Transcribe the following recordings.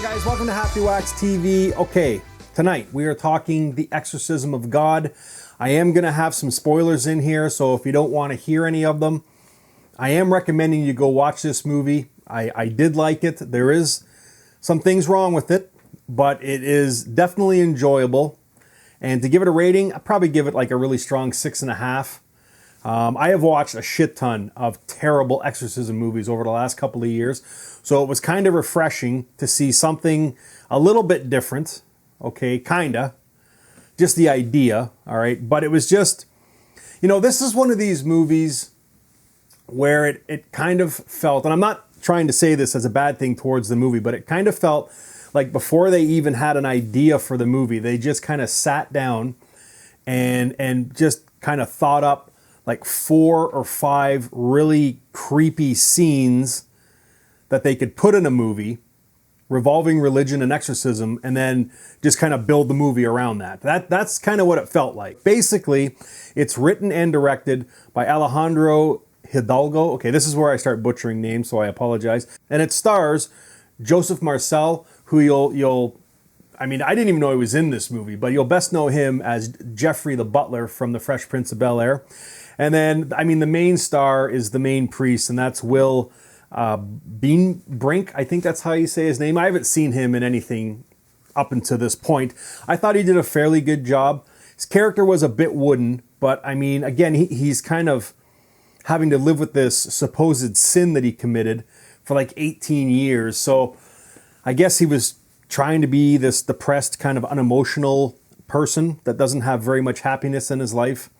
Hey guys, welcome to Happywax TV. Okay, tonight we are talking The Exorcism of God. I am going to have some spoilers in here, so if you don't want to hear any of them, I am recommending you go watch this movie. I did like it. There is some things wrong with it, but it is definitely enjoyable. And to give it a rating, I'd probably give it like a really strong 6.5. I have watched a shit ton of terrible exorcism movies over the last couple of years, so it was kind of refreshing to see something a little bit different, okay, kinda, just the idea, all right, but it was just, you know, this is one of these movies where it kind of felt, and I'm not trying to say this as a bad thing towards the movie, but it kind of felt like before they even had an idea for the movie, they just kind of sat down and just kind of thought up like 4 or 5 really creepy scenes that they could put in a movie revolving religion and exorcism, and then just kind of build the movie around that. That's kind of what it felt like. Basically, it's written and directed by Alejandro Hidalgo. Okay, this is where I start butchering names, so I apologize. And it stars Joseph Marcel, who you'll I mean, I didn't even know he was in this movie, but you'll best know him as Jeffrey the Butler from The Fresh Prince of Bel-Air. And then, I mean, the main star is the main priest, and that's Will Brink. I think that's how you say his name. I haven't seen him in anything up until this point. I thought he did a fairly good job. His character was a bit wooden, but I mean, again, he's kind of having to live with this supposed sin that he committed for like 18 years. So I guess he was trying to be this depressed, kind of unemotional person that doesn't have very much happiness in his life.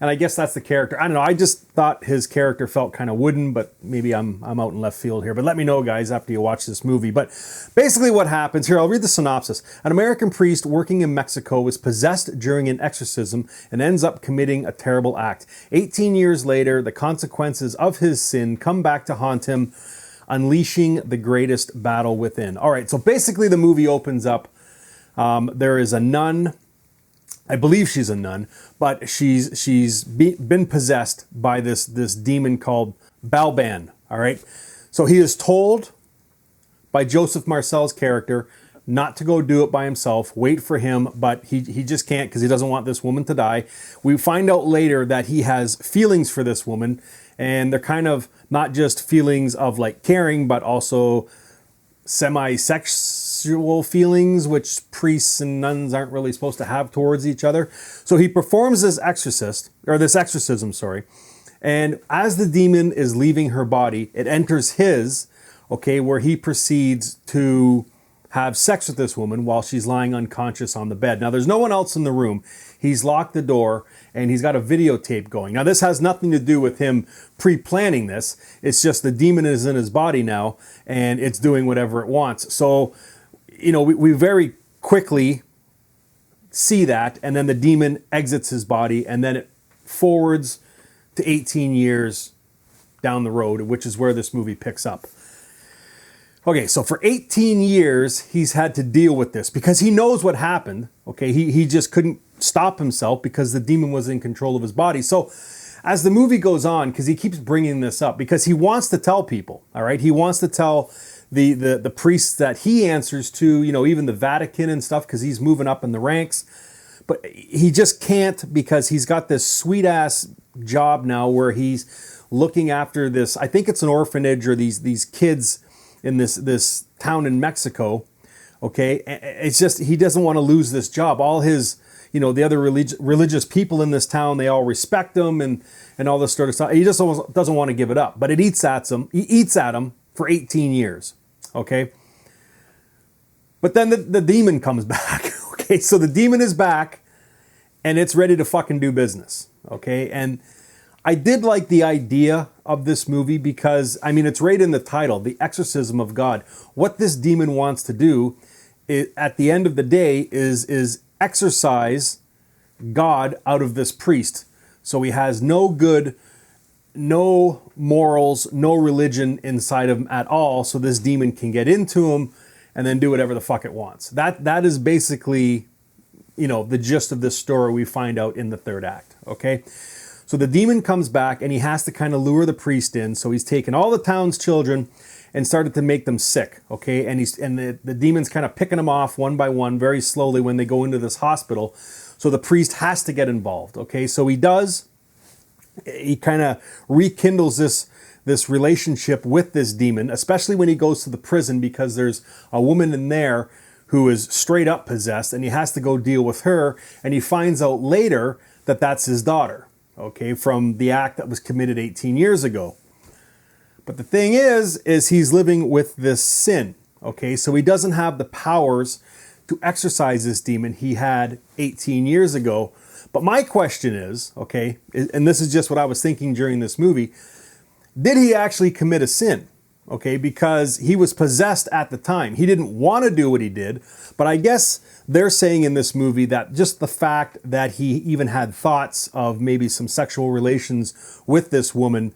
And I guess that's the character. I don't know. I just thought his character felt kind of wooden, but maybe I'm out in left field here. But let me know, guys, after you watch this movie. But basically what happens here, I'll read the synopsis. An American priest working in Mexico is possessed during an exorcism and ends up committing a terrible act. 18 years later, the consequences of his sin come back to haunt him, unleashing the greatest battle within. All right, so basically the movie opens up. There is a nun. I believe she's a nun, but she's been possessed by this demon called Balban, all right? So he is told by Joseph Marcel's character not to go do it by himself, wait for him, but he just can't because he doesn't want this woman to die. We find out later that he has feelings for this woman, and they're kind of not just feelings of like caring, but also semi-sexual feelings, which priests and nuns aren't really supposed to have towards each other. So he performs this exorcism, and as the demon is leaving her body, it enters his, okay, where he proceeds to have sex with this woman while she's lying unconscious on the bed. Now, there's no one else in the room. He's locked the door, and he's got a videotape going. Now, this has nothing to do with him pre-planning this. It's just the demon is in his body now, and it's doing whatever it wants. So, you know, we very quickly see that, and then the demon exits his body, and then it forwards to 18 years down the road, which is where this movie picks up. Okay, so for 18 years, he's had to deal with this because he knows what happened. Okay, he just couldn't stop himself because the demon was in control of his body. So as the movie goes on, because he keeps bringing this up, because he wants to tell people, all right? He wants to tell the priests that he answers to, you know, even the Vatican and stuff, because he's moving up in the ranks. But he just can't because he's got this sweet-ass job now where he's looking after this, I think it's an orphanage or these kids in this town in Mexico, okay? It's just, he doesn't want to lose this job. All his, you know, the other religious people in this town, they all respect him and all this sort of stuff. He just doesn't want to give it up, but it eats at him for 18 years, okay? But then the demon comes back, okay? So the demon is back, and it's ready to fucking do business, okay? And I did like the idea of this movie because, I mean, it's right in the title, The Exorcism of God. What this demon wants to do at the end of the day is exorcise God out of this priest. So he has no good, no morals, no religion inside of him at all. So this demon can get into him and then do whatever the fuck it wants. That is basically, you know, the gist of this story we find out in the third act, okay? So the demon comes back and he has to kind of lure the priest in. So he's taken all the town's children and started to make them sick, okay? And the demon's kind of picking them off one by one very slowly when they go into this hospital. So the priest has to get involved, okay? So he does. He kind of rekindles this relationship with this demon, especially when he goes to the prison, because there's a woman in there who is straight up possessed, and he has to go deal with her, and he finds out later that that's his daughter, okay, from the act that was committed 18 years ago. But the thing is he's living with this sin, okay? So he doesn't have the powers to exorcise this demon he had 18 years ago. But my question is, okay, and this is just what I was thinking during this movie, did he actually commit a sin? Okay, because he was possessed at the time. He didn't want to do what he did, but I guess they're saying in this movie that just the fact that he even had thoughts of maybe some sexual relations with this woman,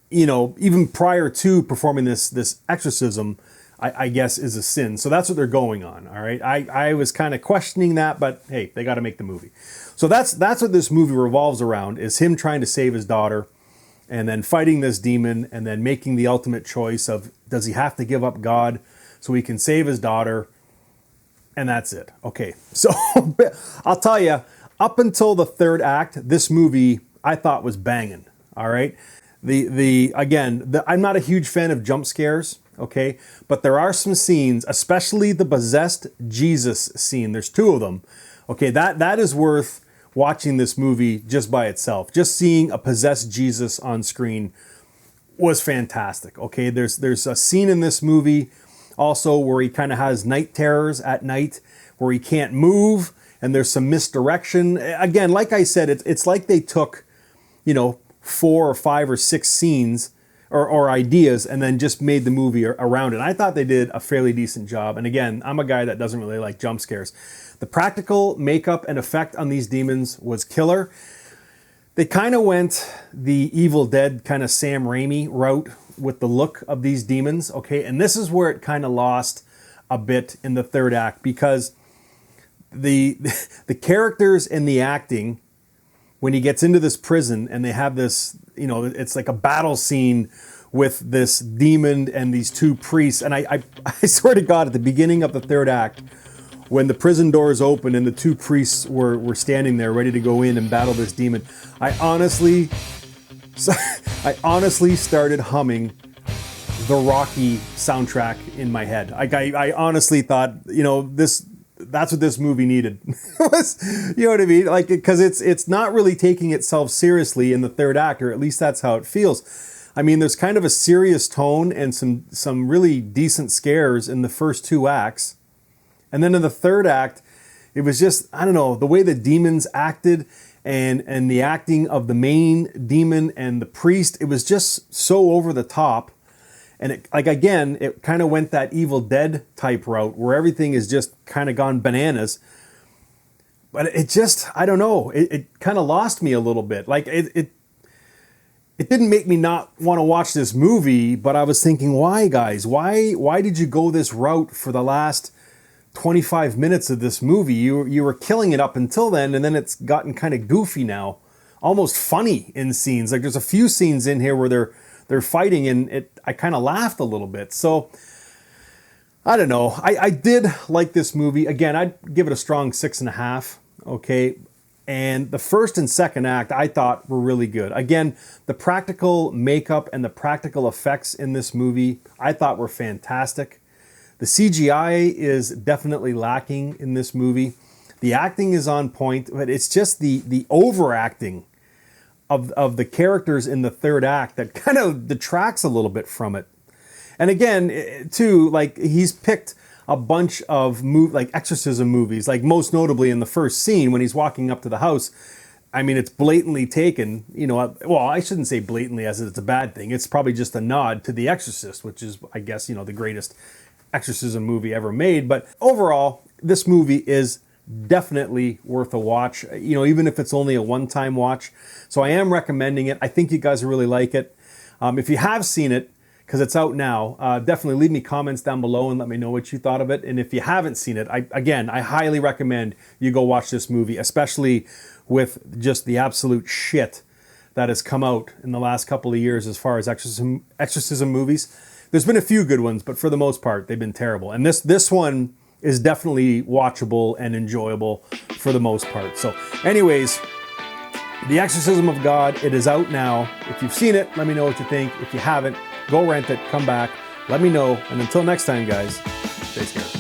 you know, even prior to performing this exorcism, I guess is a sin. So that's what they're going on, all right? I was kind of questioning that, but hey, they got to make the movie. So that's what this movie revolves around, is him trying to save his daughter, and then fighting this demon, and then making the ultimate choice of, does he have to give up God so he can save his daughter? And that's it. Okay, so I'll tell you, up until the third act, this movie I thought was banging, all right? I'm not a huge fan of jump scares, okay? But there are some scenes, especially the possessed Jesus scene, there's two of them, okay? That is worth watching this movie just by itself. Just seeing a possessed Jesus on screen was fantastic, okay? There's a scene in this movie also where he kind of has night terrors at night, where he can't move, and there's some misdirection. Again, like I said, it's like they took, you know, 4 or 5 or 6 scenes or ideas and then just made the movie around it. I thought they did a fairly decent job. And again, I'm a guy that doesn't really like jump scares. The practical makeup and effect on these demons was killer. They kind of went the Evil Dead kind of Sam Raimi route with the look of these demons, okay? And this is where it kind of lost a bit in the third act, because the characters and the acting, when he gets into this prison and they have this, you know, it's like a battle scene with this demon and these two priests. And I swear to God, at the beginning of the third act, when the prison doors opened and the two priests were standing there ready to go in and battle this demon, I honestly started humming the Rocky soundtrack in my head. I honestly thought, you know, that's what this movie needed. You know what I mean? Like, because it's not really taking itself seriously in the third act, or at least that's how it feels. I mean, there's kind of a serious tone and some really decent scares in the first 2 acts. And then in the third act, it was just, I don't know, the way the demons acted and the acting of the main demon and the priest, it was just so over the top. And it kind of went that Evil Dead type route where everything is just kind of gone bananas. But it just, I don't know, it kind of lost me a little bit. Like it didn't make me not want to watch this movie, but I was thinking, why, guys? Why did you go this route for the last 25 minutes of this movie? You were killing it up until then, and then it's gotten kind of goofy now, almost funny in scenes. Like there's a few scenes in here where they're fighting, and I kind of laughed a little bit. So I don't know. I did like this movie. Again, I'd give it a strong 6.5. Okay. And the first and second act I thought were really good. Again, the practical makeup and the practical effects in this movie I thought were fantastic. The CGI is definitely lacking in this movie. The acting is on point, but it's just the overacting of the characters in the third act that kind of detracts a little bit from it. And again, too, like he's picked a bunch of like exorcism movies, like most notably in the first scene when he's walking up to the house. I mean, it's blatantly taken, you know, well, I shouldn't say blatantly as it's a bad thing. It's probably just a nod to The Exorcist, which is, I guess, you know, the greatest exorcism movie ever made. But overall, this movie is definitely worth a watch, you know, even if it's only a one-time watch. So I am recommending it. I think you guys will really like it. If you have seen it, because it's out now, definitely leave me comments down below and let me know what you thought of it. And if you haven't seen it, I highly recommend you go watch this movie, especially with just the absolute shit that has come out in the last couple of years as far as exorcism movies. There's been a few good ones, but for the most part, they've been terrible. And this one is definitely watchable and enjoyable for the most part. So anyways, The Exorcism of God, it is out now. If you've seen it, let me know what you think. If you haven't, go rent it, come back, let me know. And until next time, guys, stay scared.